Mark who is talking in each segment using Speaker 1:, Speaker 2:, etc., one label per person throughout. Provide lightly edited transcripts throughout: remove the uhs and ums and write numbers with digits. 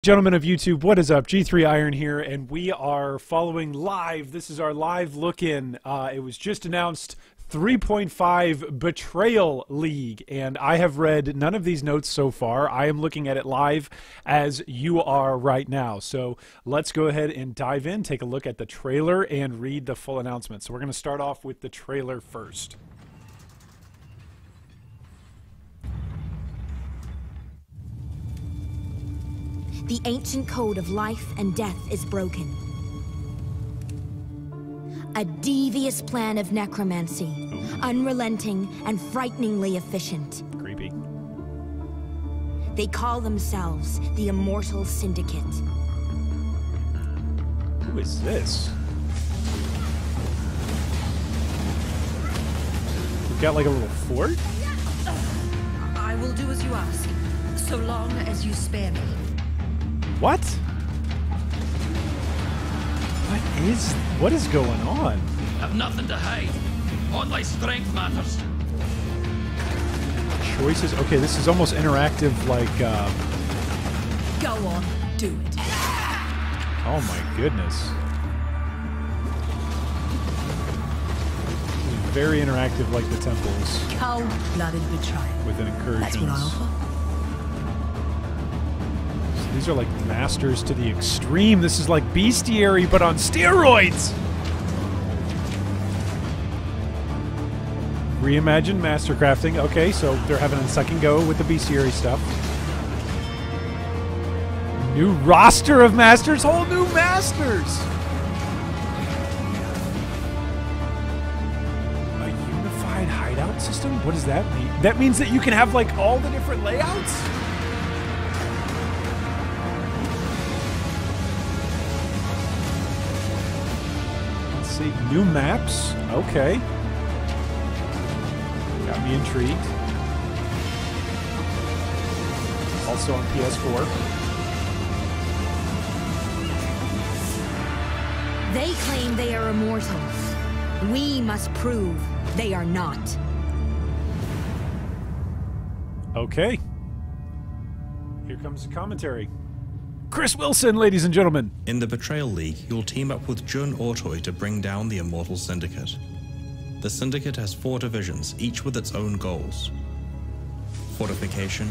Speaker 1: Gentlemen of YouTube, what is up? G3 Iron here, and we are following live. This is our live look-in. It was just announced 3.5 Betrayal League, and I have read none of these notes so far. I am looking at it live as you are right now. So let's go ahead and dive in, take a look at the trailer, and read the full announcement. So we're going to start off with the trailer first.
Speaker 2: The ancient code of life and death is broken. A devious plan of necromancy, unrelenting and frighteningly efficient.
Speaker 1: Creepy.
Speaker 2: They call themselves the Immortal Syndicate.
Speaker 1: Who is this? We've got like a little fort?
Speaker 3: I will do as you ask, so long as you spare me.
Speaker 1: What? What is going on?
Speaker 4: Have nothing to hide. Only strength matters.
Speaker 1: Choices. Okay, this is almost interactive, like.
Speaker 3: Go on, do it.
Speaker 1: Oh my goodness. This is very interactive, like the temples.
Speaker 3: Cold-blooded betrayal.
Speaker 1: With an incursions.
Speaker 3: That's what I offer.
Speaker 1: These are like masters to the extreme. This is like bestiary, but on steroids! Reimagined master crafting. Okay, so they're having a second go with the bestiary stuff. New roster of masters, whole new masters! A unified hideout system? What does that mean? That means that you can have like all the different layouts? New maps, okay. Got me intrigued. Also on PS4.
Speaker 2: They claim they are immortal. We must prove they are not.
Speaker 1: Okay. Here comes the commentary. Chris Wilson, ladies and gentlemen.
Speaker 5: In the Betrayal League, you'll team up with Jun Ortoy to bring down the Immortal Syndicate. The Syndicate has 4 divisions, each with its own goals. Fortification,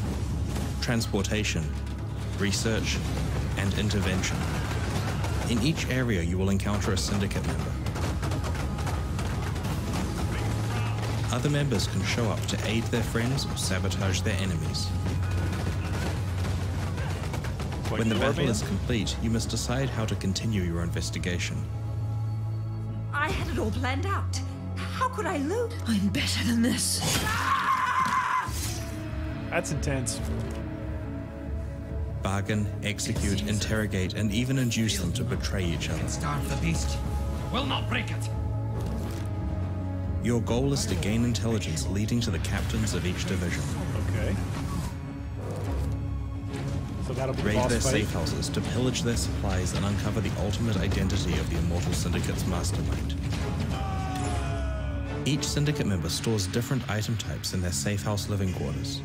Speaker 5: transportation, research, and intervention. In each area, you will encounter a Syndicate member. Other members can show up to aid their friends or sabotage their enemies. When the battle is complete, you must decide how to continue your investigation.
Speaker 3: I had it all planned out. How could I lose? I'm better than this.
Speaker 1: That's intense.
Speaker 5: Bargain, execute, interrogate, and even induce them to betray each other.
Speaker 4: Starve the beast. Will not break it.
Speaker 5: Your goal is to gain intelligence leading to the captains of each division.
Speaker 1: Okay. So that'll be
Speaker 5: raid
Speaker 1: boss
Speaker 5: their
Speaker 1: fight.
Speaker 5: safe houses to pillage their supplies and uncover the ultimate identity of the Immortal Syndicate's mastermind. Each Syndicate member stores different item types in their safe house living quarters.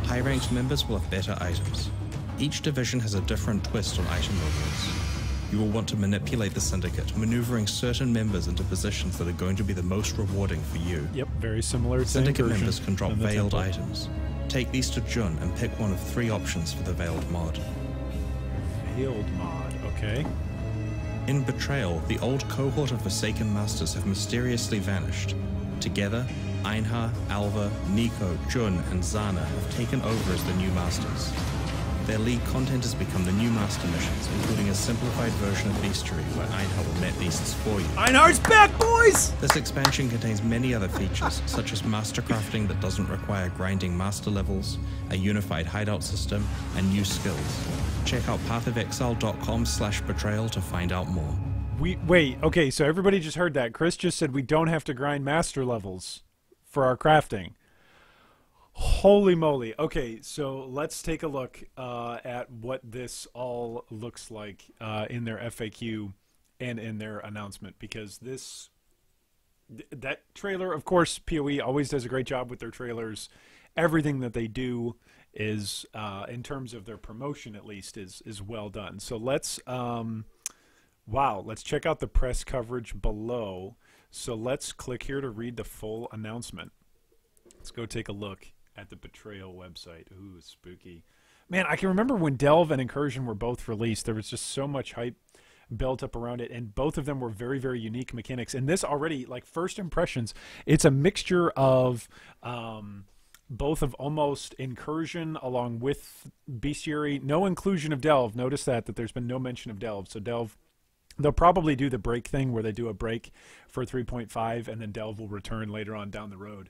Speaker 5: High-ranked members will have better items. Each division has a different twist on item rewards. You will want to manipulate the Syndicate, maneuvering certain members into positions that are going to be the most rewarding for you.
Speaker 1: Yep, very similar to
Speaker 5: Syndicate
Speaker 1: Incursion
Speaker 5: members can drop
Speaker 1: in the
Speaker 5: veiled
Speaker 1: temple.
Speaker 5: items. Take these to Jun and pick one of 3 options for the veiled mod.
Speaker 1: Veiled mod, okay.
Speaker 5: In Betrayal, the old cohort of Forsaken Masters have mysteriously vanished. Together, Einhar, Alva, Nico, Jun, and Zana have taken over as the new Masters. Their league content has become the new Master missions, including a simplified version of Bestiary where Einhar will net beasts for you.
Speaker 1: Einhar's back, boys!
Speaker 5: This expansion contains many other features, such as master crafting that doesn't require grinding master levels, a unified hideout system, and new skills. Check out pathofexile.com/betrayal to find out more.
Speaker 1: Wait, okay, so everybody just heard that. Chris just said we don't have to grind master levels for our crafting. Holy moly. Okay, so let's take a look at what this all looks like in their FAQ and in their announcement, because that trailer, of course, POE always does a great job with their trailers. Everything that they do is in terms of their promotion at least is well done. So let's wow, let's check out the press coverage below. So let's click here to read the full announcement. Let's go take a look at the Betrayal website. Ooh, spooky. Man, I can remember when Delve and Incursion were both released, there was just so much hype built up around it, and both of them were very, very unique mechanics. And this already, like, first impressions, it's a mixture of both of almost Incursion along with Bestiary. No inclusion of Delve. Notice that there's been no mention of Delve. So Delve, they'll probably do the break thing where they do a break for 3.5 and then Delve will return later on down the road.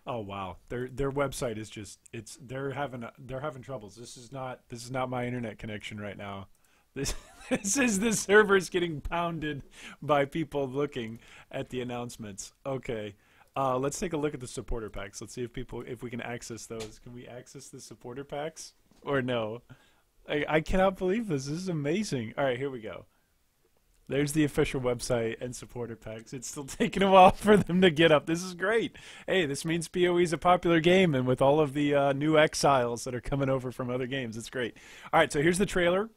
Speaker 1: Oh wow, their website is just they're having troubles. This is not my internet connection right now. This is the servers getting pounded by people looking at the announcements. Okay, let's take a look at the supporter packs. Let's see if we can access those. Can we access the supporter packs or no? I cannot believe this. This is amazing. All right, here we go. There's the official website and supporter packs. It's still taking a while for them to get up. This is great. Hey, this means PoE is a popular game, and with all of the new exiles that are coming over from other games, it's great. All right, so here's the trailer.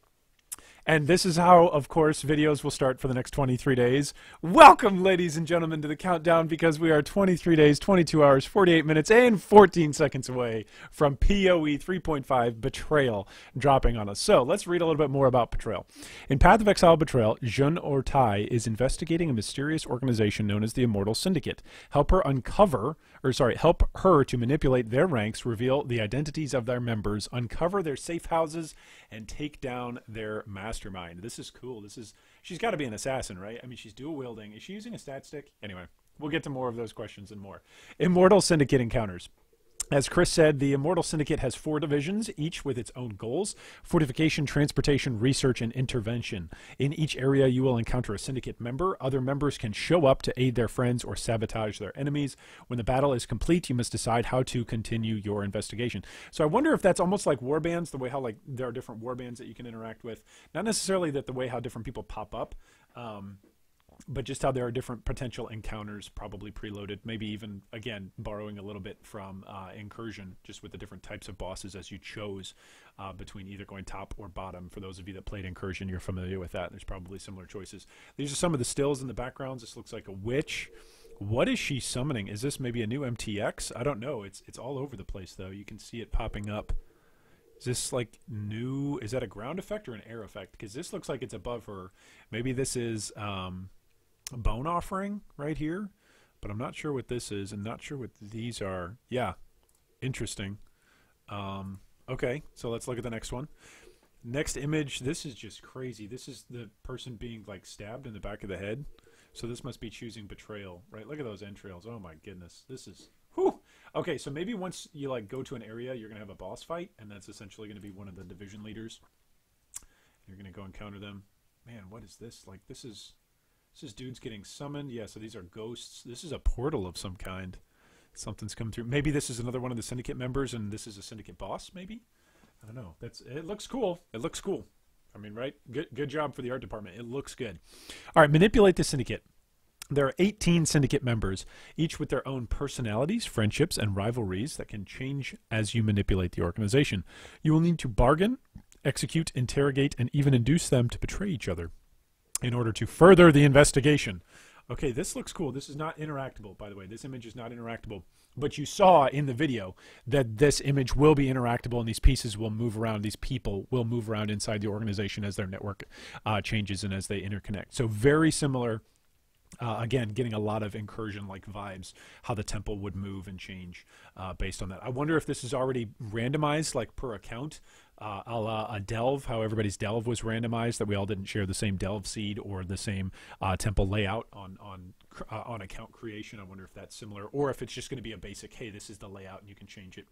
Speaker 1: And this is how, of course, videos will start for the next 23 days. Welcome, ladies and gentlemen, to the countdown, because we are 23 days, 22 hours, 48 minutes, and 14 seconds away from POE 3.5 Betrayal dropping on us. So let's read a little bit more about Betrayal. In Path of Exile Betrayal, Jun Ortai is investigating a mysterious organization known as the Immortal Syndicate. Help her to manipulate their ranks, reveal the identities of their members, uncover their safe houses, and take down their mastermind. This is cool. She's got to be an assassin, right? I mean, she's dual wielding. Is she using a stat stick? Anyway, we'll get to more of those questions and more. Immortal Syndicate encounters. As Chris said, the Immortal Syndicate has 4 divisions, each with its own goals: fortification, transportation, research, and intervention. In each area, you will encounter a Syndicate member. Other members can show up to aid their friends or sabotage their enemies. When the battle is complete, you must decide how to continue your investigation. So I wonder if that's almost like warbands, the way how like there are different warbands that you can interact with. Not necessarily that the way how different people pop up, but just how there are different potential encounters probably preloaded, maybe even, again, borrowing a little bit from Incursion, just with the different types of bosses as you chose between either going top or bottom. For those of you that played Incursion, you're familiar with that. There's probably similar choices. These are some of the stills in the backgrounds. This looks like a witch. What is she summoning? Is this maybe a new MTX? I don't know. It's all over the place, though. You can see it popping up. Is this like new? Is that a ground effect or an air effect? Because this looks like it's above her. Maybe this is a bone offering right here, but I'm not sure what this is and not sure what these are. Yeah, interesting. Okay, so let's look at the next one. Next image. This is just crazy. This is the person being like stabbed in the back of the head. So this must be choosing Betrayal, right? Look at those entrails. Oh my goodness, this is whew. Okay, so maybe once you like go to an area, you're gonna have a boss fight, and that's essentially gonna be one of the division leaders. You're gonna go encounter them. Man, what is this? Like this is dudes getting summoned. Yeah, so these are ghosts. This is a portal of some kind. Something's come through. Maybe this is another one of the Syndicate members, and this is a Syndicate boss, maybe? I don't know. It looks cool. It looks cool. I mean, right? Good job for the art department. It looks good. All right, manipulate the Syndicate. There are 18 Syndicate members, each with their own personalities, friendships, and rivalries that can change as you manipulate the organization. You will need to bargain, execute, interrogate, and even induce them to betray each other in order to further the investigation. Okay, this looks cool. This is not interactable, by the way. This image is not interactable. But you saw in the video that this image will be interactable, and these pieces will move around. These people will move around inside the organization as their network changes and as they interconnect. So very similar. Again, getting a lot of Incursion-like vibes, how the temple would move and change based on that. I wonder if this is already randomized, like per account, a la a Delve, how everybody's Delve was randomized, that we all didn't share the same Delve seed or the same temple layout on account creation. I wonder if that's similar, or if it's just going to be a basic, hey, this is the layout and you can change it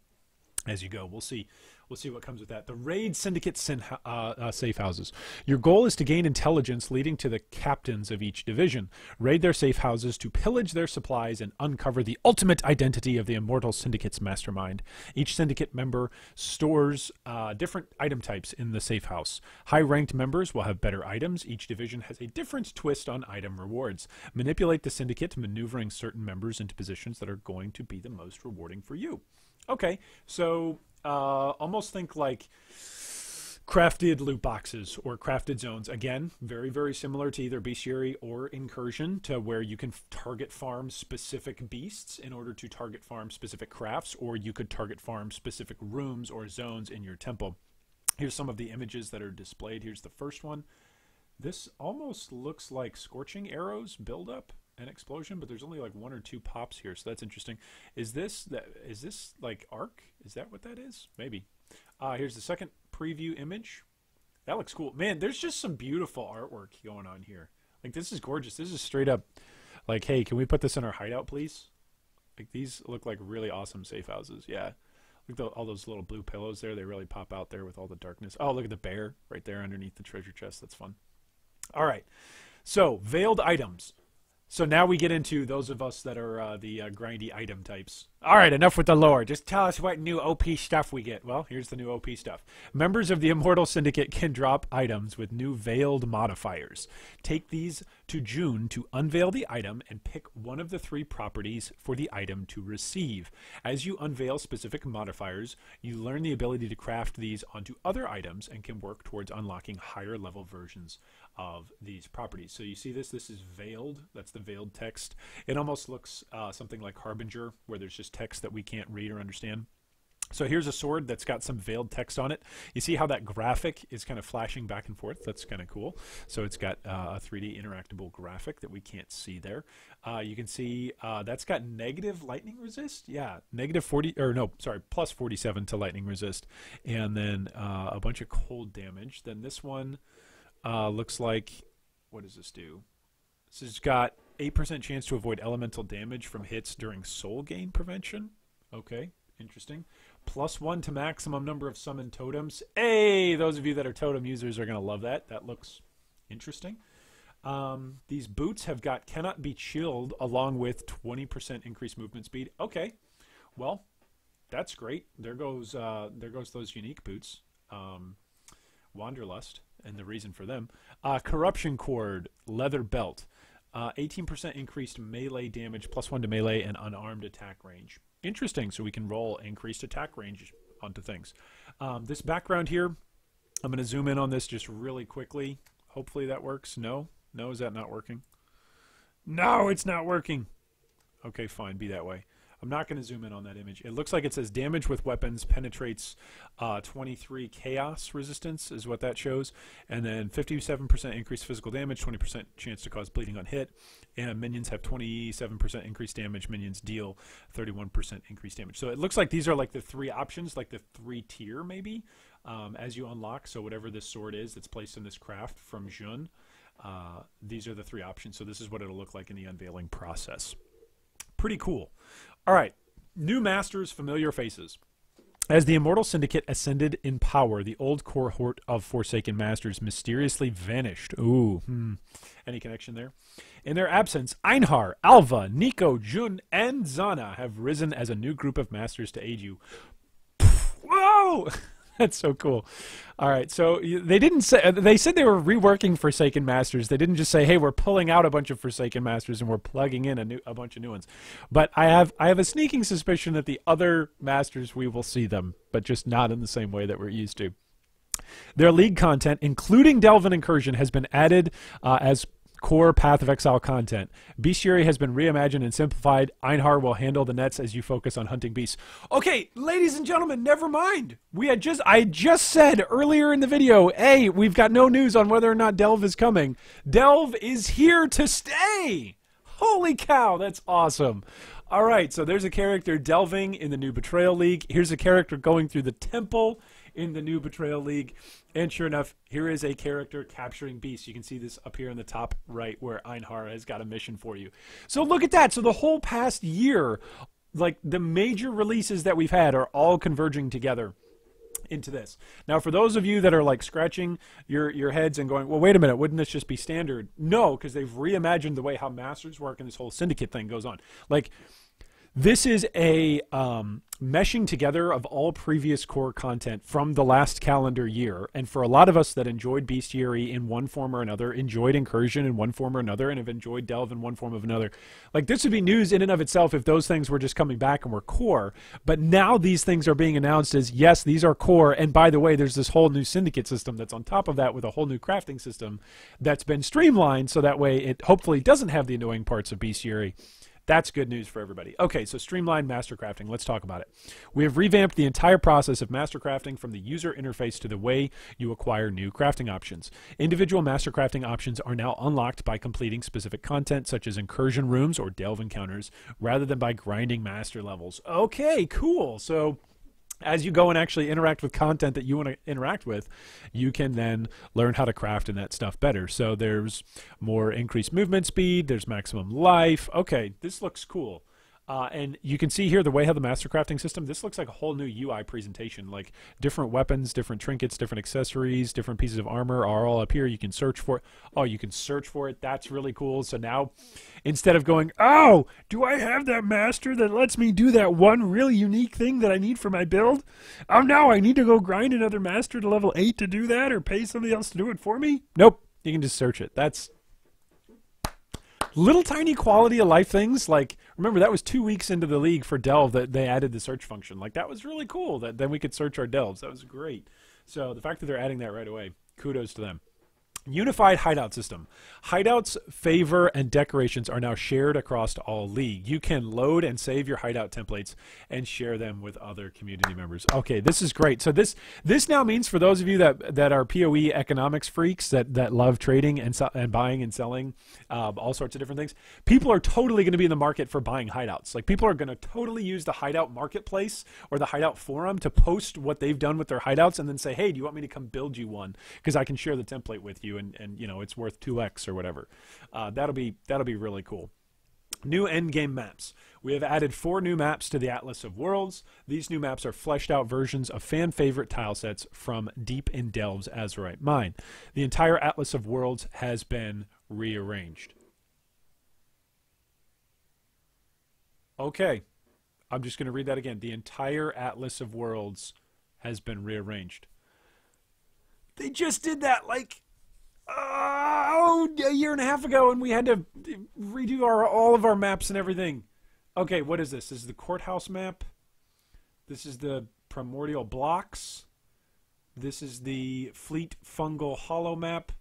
Speaker 1: as you go. We'll see what comes with that. The Raid Syndicate safe houses. Your goal is to gain intelligence leading to the captains of each division. Raid their safe houses to pillage their supplies and uncover the ultimate identity of the Immortal Syndicate's mastermind. Each Syndicate member stores different item types in the safe house. High-ranked members will have better items. Each division has a different twist on item rewards. Manipulate the Syndicate, maneuvering certain members into positions that are going to be the most rewarding for you. Okay, so almost think like crafted loot boxes or crafted zones. Again, very, very similar to either bestiary or incursion, to where you can target farm specific beasts in order to target farm specific crafts, or you could target farm specific rooms or zones in your temple. Here's some of the images that are displayed. Here's the first one. This almost looks like scorching arrows build up an explosion, but there's only like 1 or 2 pops here, so that's interesting. Is this like arc? Is that what that is? Maybe. Here's the second preview image. That looks cool. Man, there's just some beautiful artwork going on here. Like, this is gorgeous. This is straight up like, hey, can we put this in our hideout, please? Like, these look like really awesome safe houses. Yeah. Look at all those little blue pillows there. They really pop out there with all the darkness. Oh, look at the bear right there underneath the treasure chest. That's fun. All right. So, veiled items. So now we get into those of us that are the grindy item types. All right, enough with the lore. Just tell us what new OP stuff we get. Well, here's the new OP stuff. Members of the Immortal Syndicate can drop items with new veiled modifiers. Take these to June to unveil the item and pick one of the 3 properties for the item to receive. As you unveil specific modifiers, you learn the ability to craft these onto other items and can work towards unlocking higher level versions of these properties. So you see this is veiled. That's the veiled text. It almost looks something like Harbinger, where there's just text that we can't read or understand. So here's a sword that's got some veiled text on it. You see how that graphic is kind of flashing back and forth? That's kind of cool. So it's got a 3D interactable graphic that we can't see there. You can see that's got negative lightning resist. Yeah, plus 47 to lightning resist. And then a bunch of cold damage. Then this one looks like, what does this do? This has got 8% chance to avoid elemental damage from hits during soul gain prevention. Okay, interesting. +1 to maximum number of summoned totems. Hey, those of you that are totem users are going to love that. That looks interesting. These boots have got cannot be chilled, along with 20% increased movement speed. Okay, well, that's great. There goes those unique boots. Wanderlust, and the reason for them. Corruption Cord, leather belt. 18% increased melee damage, +1 to melee and unarmed attack range. Interesting, so we can roll increased attack range onto things. This background here, I'm going to zoom in on this just really quickly. Hopefully that works. No? No, is that not working? No, it's not working. Okay, fine, be that way. I'm not going to zoom in on that image. It looks like it says damage with weapons penetrates 23 chaos resistance is what that shows. And then 57% increased physical damage, 20% chance to cause bleeding on hit. And minions have 27% increased damage. Minions deal 31% increased damage. So it looks like these are like the 3 options, like the 3 tier maybe, as you unlock. So whatever this sword is that's placed in this craft from Jun, these are the 3 options. So this is what it'll look like in the unveiling process. Pretty cool. All right, new masters, familiar faces. As the Immortal Syndicate ascended in power, the old cohort of Forsaken Masters mysteriously vanished. Ooh, any connection there? In their absence, Einhar, Alva, Nico, Jun, and Zana have risen as a new group of masters to aid you. Whoa! That's so cool. All right, so they didn't say, they said they were reworking Forsaken Masters. They didn't just say, hey, we're pulling out a bunch of Forsaken Masters and we're plugging in a bunch of new ones. But I have a sneaking suspicion that the other Masters, we will see them, but just not in the same way that we're used to. Their league content, including Delve and Incursion, has been added as core Path of Exile content. Bestiary has been reimagined and simplified. Einhar will handle the nets as you focus on hunting beasts. Okay, ladies and gentlemen, never mind. I just said earlier in the video, hey, we've got no news on whether or not Delve is coming. Delve is here to stay. Holy cow, that's awesome. All right, so there's a character delving in the new Betrayal League. Here's a character going through the temple in the new Betrayal League. And sure enough, here is a character capturing beasts. You can see this up here in the top right where Einhar has got a mission for you. So look at that. So the whole past year, like the major releases that we've had are all converging together into this. Now, for those of you that are like scratching your heads and going, well, wait a minute, wouldn't this just be standard? No, because they've reimagined the way how Masters work and this whole Syndicate thing goes on. Like, This is a meshing together of all previous core content from the last calendar year. And for a lot of us that enjoyed Bestiary in one form or another, enjoyed Incursion in one form or another, and have enjoyed Delve in one form or another, like this would be news in and of itself if those things were just coming back and were core. But now these things are being announced as, yes, these are core. And by the way, there's this whole new syndicate system that's on top of that with a whole new crafting system that's been streamlined so that way it hopefully doesn't have the annoying parts of Bestiary. That's good news for everybody. Okay, so streamlined master crafting. Let's talk about it. We have revamped the entire process of master crafting from the user interface to the way you acquire new crafting options. Individual master crafting options are now unlocked by completing specific content such as incursion rooms or delve encounters rather than by grinding master levels. Okay, cool. So as you go and actually interact with content that you want to interact with, you can then learn how to craft in that stuff better. So there's more increased movement speed, there's maximum life. Okay, this looks cool. And you can see here the way how the master crafting system, this looks like a whole new UI presentation, like different weapons, different trinkets, different accessories, different pieces of armor are all up here. You can search for it. Oh, you can search for it. That's really cool. So now instead of going, oh, do I have that master that lets me do that one really unique thing that I need for my build? Oh, no, I need to go grind another master to level 8 to do that or pay somebody else to do it for me? Nope. You can just search it. That's little tiny quality of life things. Like, remember, that was 2 weeks into the league for Delve that they added the search function. Like, that was really cool that then we could search our Delves. That was great. So the fact that they're adding that right away, kudos to them. Unified hideout system. Hideouts, favor, and decorations are now shared across all league. You can load and save your hideout templates and share them with other community members. Okay, this is great. So this now means for those of you that are POE economics freaks that love trading and buying and selling all sorts of different things, people are totally going to be in the market for buying hideouts. Like, people are going to totally use the hideout marketplace or the hideout forum to post what they've done with their hideouts and then say, hey, do you want me to come build you one? Because I can share the template with you. And you know, it's worth 2x or whatever. That'll be really cool. New endgame maps. We have added 4 new maps to the Atlas of Worlds. These new maps are fleshed out versions of fan favorite tile sets from deep in Delve's Azurite Mine. The entire Atlas of Worlds has been rearranged. Okay, I'm just going to read that again. The entire Atlas of Worlds has been rearranged. They just did that like a year and a half ago, and we had to redo all of our maps and everything. Okay, what is this? This is the courthouse map. This is the primordial blocks. This is the fleet fungal hollow map,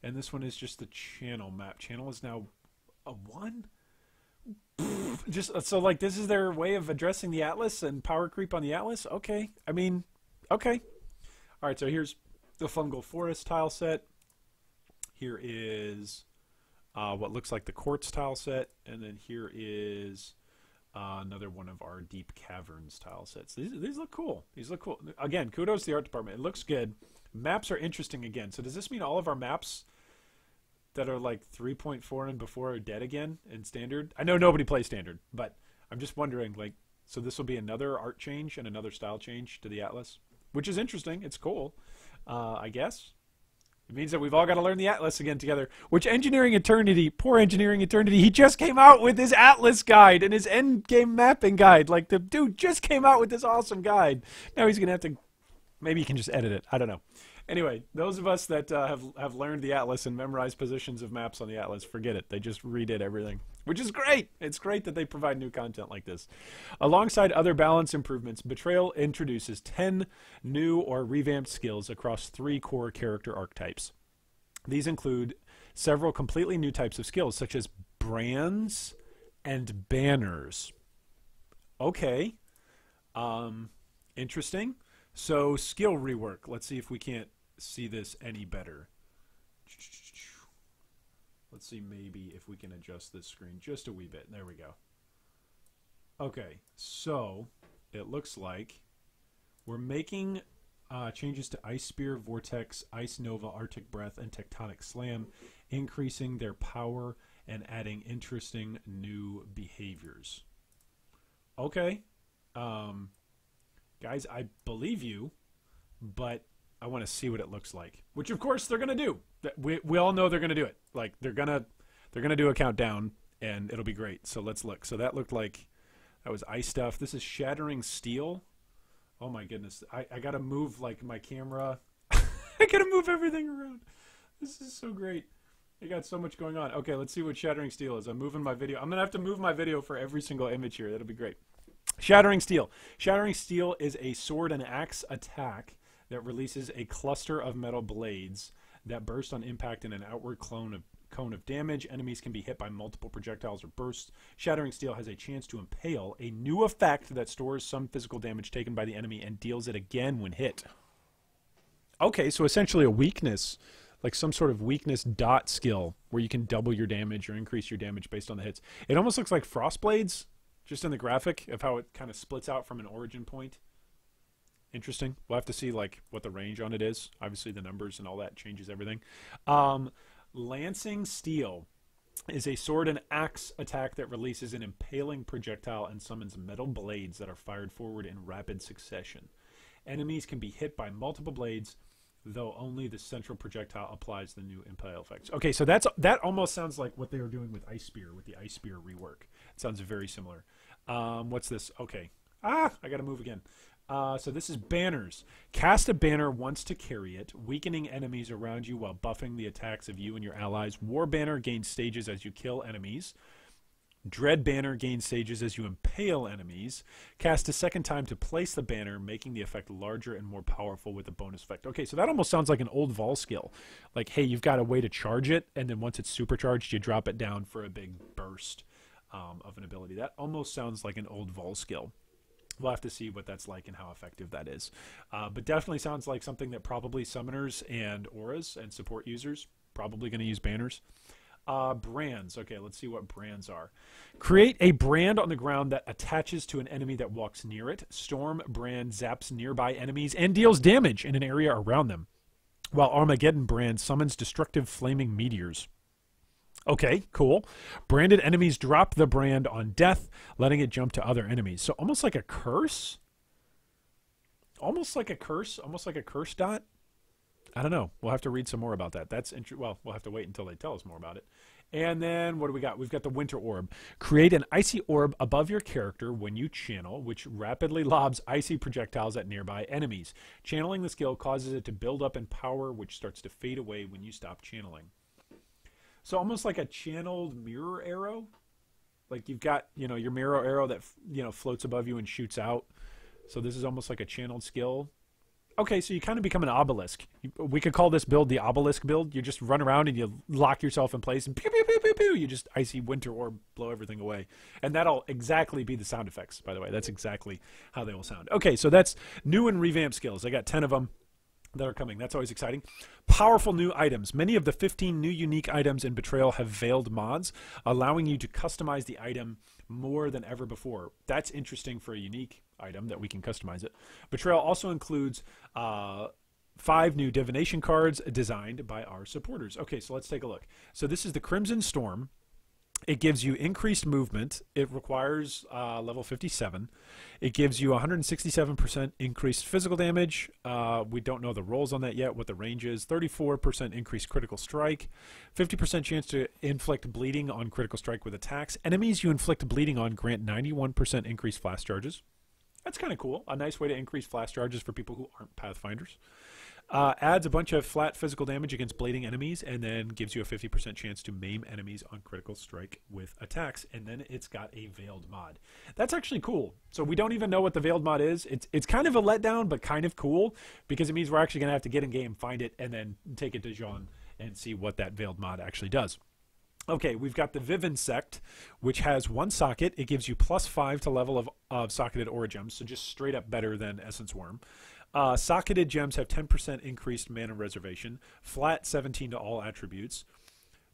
Speaker 1: and this one is just the channel map. Channel is now a 1. Just so, like, this is their way of addressing the Atlas and power creep on the Atlas. Okay, I mean, okay. All right, so here's the fungal forest tile set. Here is what looks like the quartz tile set, and then here is another one of our deep caverns tile sets. These look cool. These look cool. Again, kudos to the art department. It looks good. Maps are interesting again. So does this mean all of our maps that are like 3.4 and before are dead again in standard? I know nobody plays standard, but I'm just wondering, like, so this will be another art change and another style change to the Atlas, which is interesting. It's cool, I guess. It means that we've all got to learn the Atlas again together, which Engineering Eternity, poor Engineering Eternity, he just came out with his Atlas guide and his endgame mapping guide. Like, the dude just came out with this awesome guide. Now he's going to have to, maybe he can just edit it. I don't know. Anyway, those of us that have learned the Atlas and memorized positions of maps on the Atlas, forget it. They just redid everything, which is great. It's great that they provide new content like this. Alongside other balance improvements, Betrayal introduces 10 new or revamped skills across 3 core character archetypes. These include several completely new types of skills, such as brands and banners. Okay. Interesting. So, skill rework. Let's see if we can't see this any better. Let's see maybe if we can adjust this screen just a wee bit. There we go. Okay, so it looks like we're making changes to Ice Spear, Vortex, Ice Nova, Arctic Breath, and Tectonic Slam, increasing their power and adding interesting new behaviors. Okay. Guys, I believe you, but I want to see what it looks like. Which, of course, they're going to do. We all know they're going to do it. Like, they're gonna do a countdown, and it'll be great. So let's look. So that looked like That was ice stuff. This is Shattering Steel. Oh my goodness. I gotta move like my camera. I gotta move everything around. This is so great. I got so much going on. Okay, let's see what Shattering Steel is. I'm moving my video. I'm gonna have to move my video for every single image here. That'll be great. Shattering Steel. Shattering Steel is a sword and axe attack that releases a cluster of metal blades that burst on impact in an outward cone of damage. Enemies can be hit by multiple projectiles or bursts. Shattering Steel has a chance to impale, a new effect that stores some physical damage taken by the enemy and deals it again when hit. Okay, so essentially a weakness, like some sort of weakness dot skill where you can double your damage or increase your damage based on the hits. It almost looks like Frostblades, just in the graphic of how it kind of splits out from an origin point. Interesting. We'll have to see like what the range on it is. Obviously the numbers and all that changes everything. Lancing Steel is a sword and axe attack that releases an impaling projectile and summons metal blades that are fired forward in rapid succession. Enemies can be hit by multiple blades, though only the central projectile applies the new impale effects. Okay, so that almost sounds like what they were doing with Ice Spear, with the Ice Spear rework. It sounds very similar. What's this? Okay. I gotta move again. So this is Banners. Cast a banner once to carry it, weakening enemies around you while buffing the attacks of you and your allies. War Banner gains stages as you kill enemies. Dread Banner gains stages as you impale enemies. Cast a second time to place the banner, making the effect larger and more powerful with a bonus effect. Okay, so that almost sounds like an old Vol skill. Like, hey, you've got a way to charge it, and then once it's supercharged, you drop it down for a big burst of an ability. That almost sounds like an old Vol skill. We'll have to see what that's like and how effective that is. But definitely sounds like something that probably summoners and auras and support users probably going to use banners. Brands. Okay, let's see what brands are. Create a brand on the ground that attaches to an enemy that walks near it. Storm brand zaps nearby enemies and deals damage in an area around them, while Armageddon brand summons destructive flaming meteors. Okay, cool. Branded enemies drop the brand on death, letting it jump to other enemies. So almost like a curse? Almost like a curse? Almost like a curse dot? I don't know. We'll have to read some more about that. That's well, we'll have to wait until they tell us more about it. And then what do we got? We've got the Winter Orb. Create an icy orb above your character when you channel, which rapidly lobs icy projectiles at nearby enemies. Channeling the skill causes it to build up in power, which starts to fade away when you stop channeling. So almost like a channeled mirror arrow. Like you've got, your mirror arrow that, floats above you and shoots out. So this is almost like a channeled skill. Okay, so you kind of become an obelisk. We could call this build the obelisk build. You just run around and you lock yourself in place and pew, pew, pew, pew, pew. You just icy winter orb blow everything away. And that'll exactly be the sound effects, by the way. That's exactly how they will sound. Okay, so that's new and revamped skills. I got 10 of them that are coming. That's always exciting. Powerful new items. Many of the 15 new unique items in Betrayal have veiled mods, allowing you to customize the item more than ever before. That's interesting for a unique item that we can customize it. Betrayal also includes 5 new divination cards designed by our supporters. Okay, so let's take a look. So this is the Crimson Storm. It gives you increased movement. It requires level 57. It gives you 167% increased physical damage. We don't know the rolls on that yet, what the range is. 34% increased critical strike. 50% chance to inflict bleeding on critical strike with attacks. Enemies you inflict bleeding on grant 91% increased flash charges. That's kind of cool. A nice way to increase flash charges for people who aren't Pathfinders. Adds a bunch of flat physical damage against bleeding enemies, and then gives you a 50% chance to maim enemies on critical strike with attacks. And then it's got a veiled mod. That's actually cool. So we don't even know what the veiled mod is. It's kind of a letdown, but kind of cool, because it means we're actually going to have to get in game, find it, and then take it to Jean and see what that veiled mod actually does. Okay, we've got the Vivinsect, which has 1 socket. It gives you +5 to level of socketed aura gems, so just straight up better than Essence Worm. Socketed gems have 10% increased mana reservation, flat 17 to all attributes,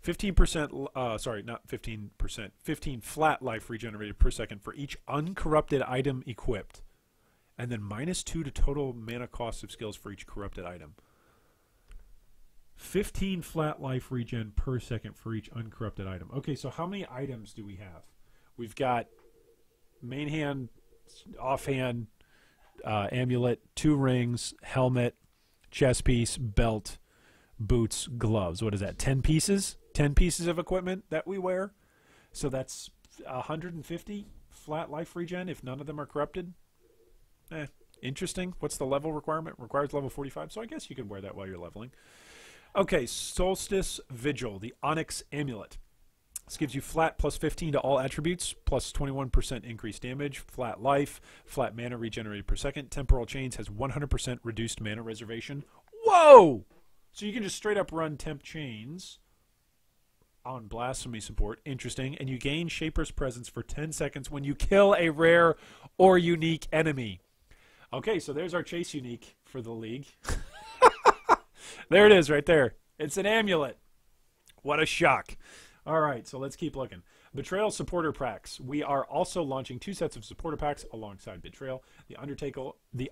Speaker 1: 15%, sorry, not 15%, 15 flat life regenerated per second for each uncorrupted item equipped, and then -2 to total mana cost of skills for each corrupted item. 15 flat life regen per second for each uncorrupted item. Okay, so how many items do we have? We've got main hand, offhand, amulet, 2 rings, helmet, chest piece, belt, boots, gloves. What is that? 10 pieces? 10 pieces of equipment that we wear. So that's 150 flat life regen if none of them are corrupted. Interesting. What's the level requirement? Requires level 45, so I guess you can wear that while you're leveling. Okay, Solstice Vigil, the Onyx Amulet. This gives you flat plus 15 to all attributes, plus 21% increased damage, flat life, flat mana regenerated per second. Temporal Chains has 100% reduced mana reservation. Whoa! So you can just straight up run Temp Chains on Blasphemy support. Interesting. And you gain Shaper's Presence for 10 seconds when you kill a rare or unique enemy. Okay, so there's our chase unique for the league. There it is right there. It's an amulet. What a shock. All right, so let's keep looking. Betrayal supporter packs. We are also launching 2 sets of supporter packs alongside Betrayal. The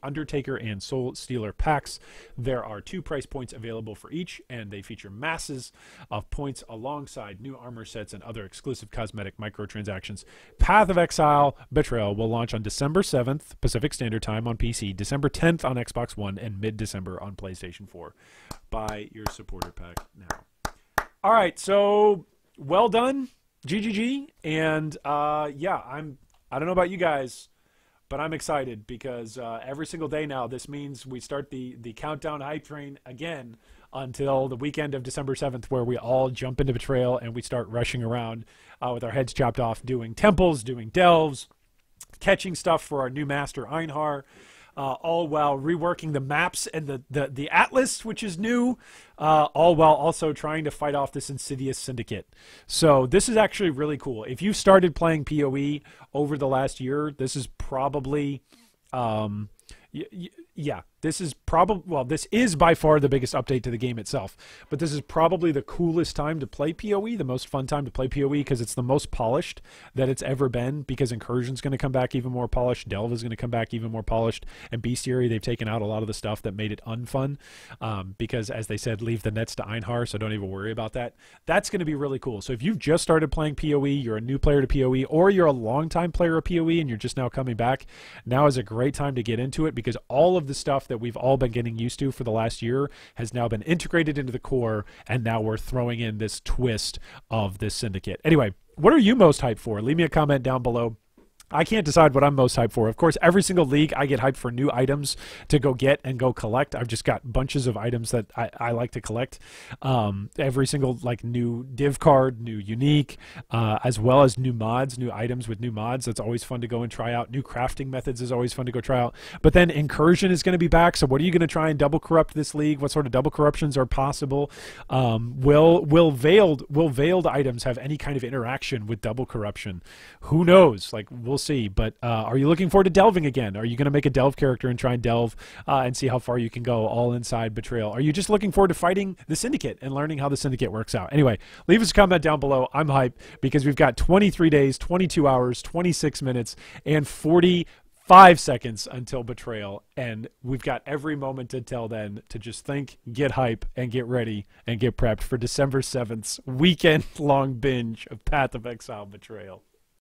Speaker 1: Undertaker and Soul Stealer packs. There are 2 price points available for each, and they feature masses of points alongside new armor sets and other exclusive cosmetic microtransactions. Path of Exile Betrayal will launch on December 7th, Pacific Standard Time on PC, December 10th on Xbox One, and mid-December on PlayStation 4. Buy your supporter pack now. All right, so well done, GGG, and yeah, I don't know about you guys, but I'm excited because every single day now, this means we start the countdown hype train again until the weekend of December 7th, where we all jump into Betrayal and we start rushing around with our heads chopped off, doing temples, doing delves, catching stuff for our new master Einhar. All while reworking the maps and the atlas, which is new, all while also trying to fight off this insidious syndicate. So this is actually really cool. If you started playing PoE over the last year, this is probably yeah, this is probably, well, this is by far the biggest update to the game itself, but this is probably the coolest time to play PoE, the most fun time to play PoE, because it's the most polished that it's ever been, because Incursion's going to come back even more polished, Delve is going to come back even more polished, and Bestiary, they've taken out a lot of the stuff that made it unfun, because, as they said, leave the nets to Einhar, so don't even worry about that. That's going to be really cool. So if you've just started playing PoE, you're a new player to PoE, or you're a long-time player of PoE and you're just now coming back, now is a great time to get into it, because all of the stuff that we've all been getting used to for the last year has now been integrated into the core, and now we're throwing in this twist of this syndicate. Anyway, what are you most hyped for? Leave me a comment down below. I can't decide what I'm most hyped for. Of course, every single league I get hyped for new items to go get and go collect. I've just got bunches of items that I like to collect. Every single like new div card, new unique, as well as new mods, new items with new mods. That's always fun to go and try out. New crafting methods is always fun to go try out. But then Incursion is going to be back. So what are you going to try and double corrupt this league? What sort of double corruptions are possible? Will veiled items have any kind of interaction with double corruption? Who knows? Like, we'll see. But are you looking forward to delving again? Are you going to make a delve character and try and delve and see how far you can go all inside Betrayal? Are you just looking forward to fighting the syndicate and learning how the syndicate works out? Anyway, leave us a comment down below. I'm hyped because we've got 23 days, 22 hours, 26 minutes, and 45 seconds until Betrayal, and we've got every moment until then to just think, get hype, and get ready and get prepped for December 7th's weekend-long binge of Path of Exile Betrayal.